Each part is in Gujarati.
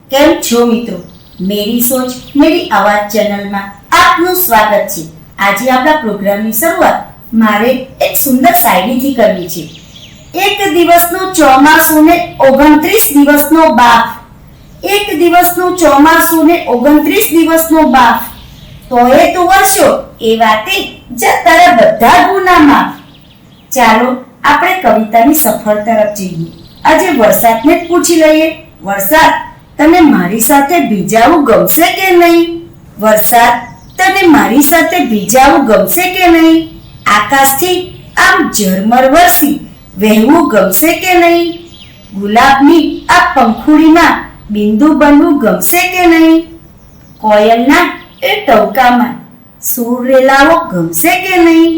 કેમ છો મિત્રો? મેરી સોચ મેરી આવાજ ચેનલમાં આપનું સ્વાગત છે। આજે આપણા પ્રોગ્રામની શરૂઆત મારે એક સુંદર શાયરીથી કરવી છે। એક દિવસનું ચોમાસું ને 29 દિવસનો બાફ, એક દિવસનું ચોમાસું ને 29 દિવસનો બાફ, તોય તું વર્ષો એ વાતે જ તારા બધા ગુના માફ। ચાલો આપણે કવિતાની સફળ તરફ જઈએ। આજે વરસાદને જ પૂછી લઈએ, વરસાદ તને મારી સાથે ભીજાવું ગમશે કે નહીં? વરસાદ તને મારી સાથે ભીજાવું ગમશે કે નહીં? આકાશથી આમ ઝરમર વરસી વહેવું ગમશે કે નહીં? ગુલાબની આ પંખુડીમાં બિંદુ બનવું ગમશે કે નહીં? કોયલના એ ટવકામાં સૂર રેલાવો ગમશે કે નહીં?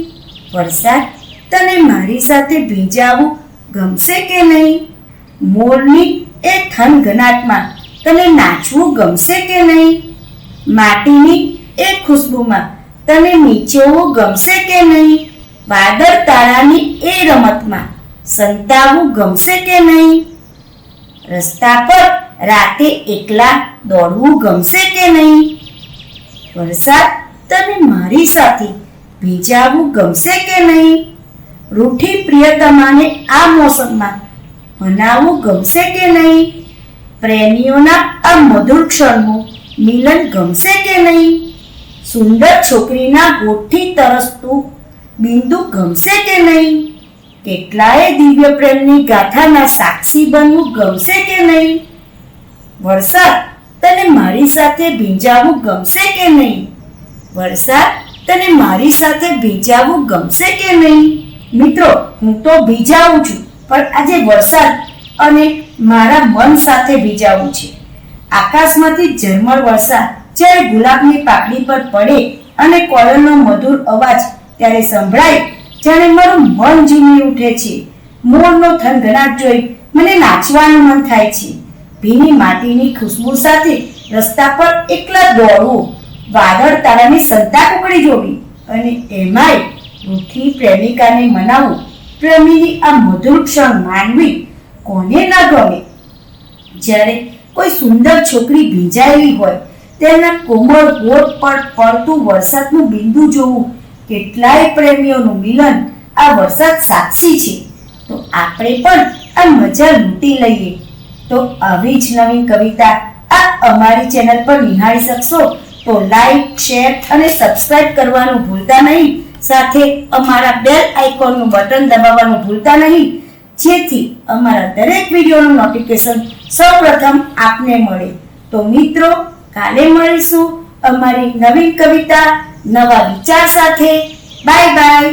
વરસાદ તને મારી સાથે ભીંજાવું ગમશે કે નહીં? મોરની એ થનગનાટમાં તને નાચવું ગમશે કે નહીં? માટીની એ ખુશ્બુમાં તને નીચોવું ગમશે કે નહીં? વાદળ તારાની એ રમતમાં સંતાવું ગમશે કે નહીં? રસ્તા પર રાતે એકલા દોડવું ગમશે કે નહીં? વરસાદ તને મારી સાથે ભીંજાવું ગમશે કે નહીં? રૂઠી પ્રિયતમાને આ મોસમમાં મનાવવું ગમશે કે નહીં? પ્રેમીઓના આ મધુર ક્ષણનું મિલન ગમશે કે નહીં? સુંદર છોકરીના હોઠથી તરસતું બિંદુ ગમશે કે નહીં? કેટલાય દિવ્ય પ્રેમની ગાથાના સાક્ષી બનવું ગમશે કે નહીં? વરસાદ તને મારી સાથે ભીંજાવું ગમશે કે નહીં? વરસાદ તને મારી સાથે ભીંજાવું ગમશે કે નહીં? મિત્રો, હું તો ભીંજાવું છું, પણ આજે વરસાદ અને મારા મન સાથે ભીંજાવું છે। આકાશમાંથી ઝરમર વરસાદ જ્યારે ગુલાબની પાકડી પર પડે અને કોયલનો મધુર અવાજ ત્યારે સંભળાય, જાણે મારું મન ઝૂમી ઉઠે છે। મોરનો થનગનાટ જોઈ મને નાચવાનું મન થાય છે। ભીની માટીની ખુશ્બુ સાથે રસ્તા પર એકલા દોડવું, વાદળ તારાની સંતા કુકડી જોવી અને એમાંય રૂઠી પ્રેમિકાને મનાવવું, પ્રેમીની આ મધુર ક્ષણ માનવી કોને ના ગમે? જ્યારે કોઈ સુંદર છોકરી ભીંજાયેલી હોય, તેના કોમળ હોઠ પર પડતું વરસાદનું બિંદુ જોવું, કેટલાય પ્રેમીઓનું મિલન આ વરસાદ સાક્ષી છે। તો આપણે પણ આ મજા લૂંટી લઈએ। તો આવી જ નવીન કવિતા આપ અમારી ચેનલ પર નિહાળી શકશો। તો લાઈક, શેર અને સબસ્ક્રાઇબ કરવાનું ભૂલતા નહીં। સાથે અમારા બેલ આઇકોનનું બટન દબાવવાનું ભૂલતા નહીં, જેથી અમારા દરેક વિડીયોનું નોટિફિકેશન સૌપ્રથમ આપને મળે। તો મિત્રો, કાલે મળીશું અમારી નવીન કવિતા, નવા વિચાર સાથે। Bye bye.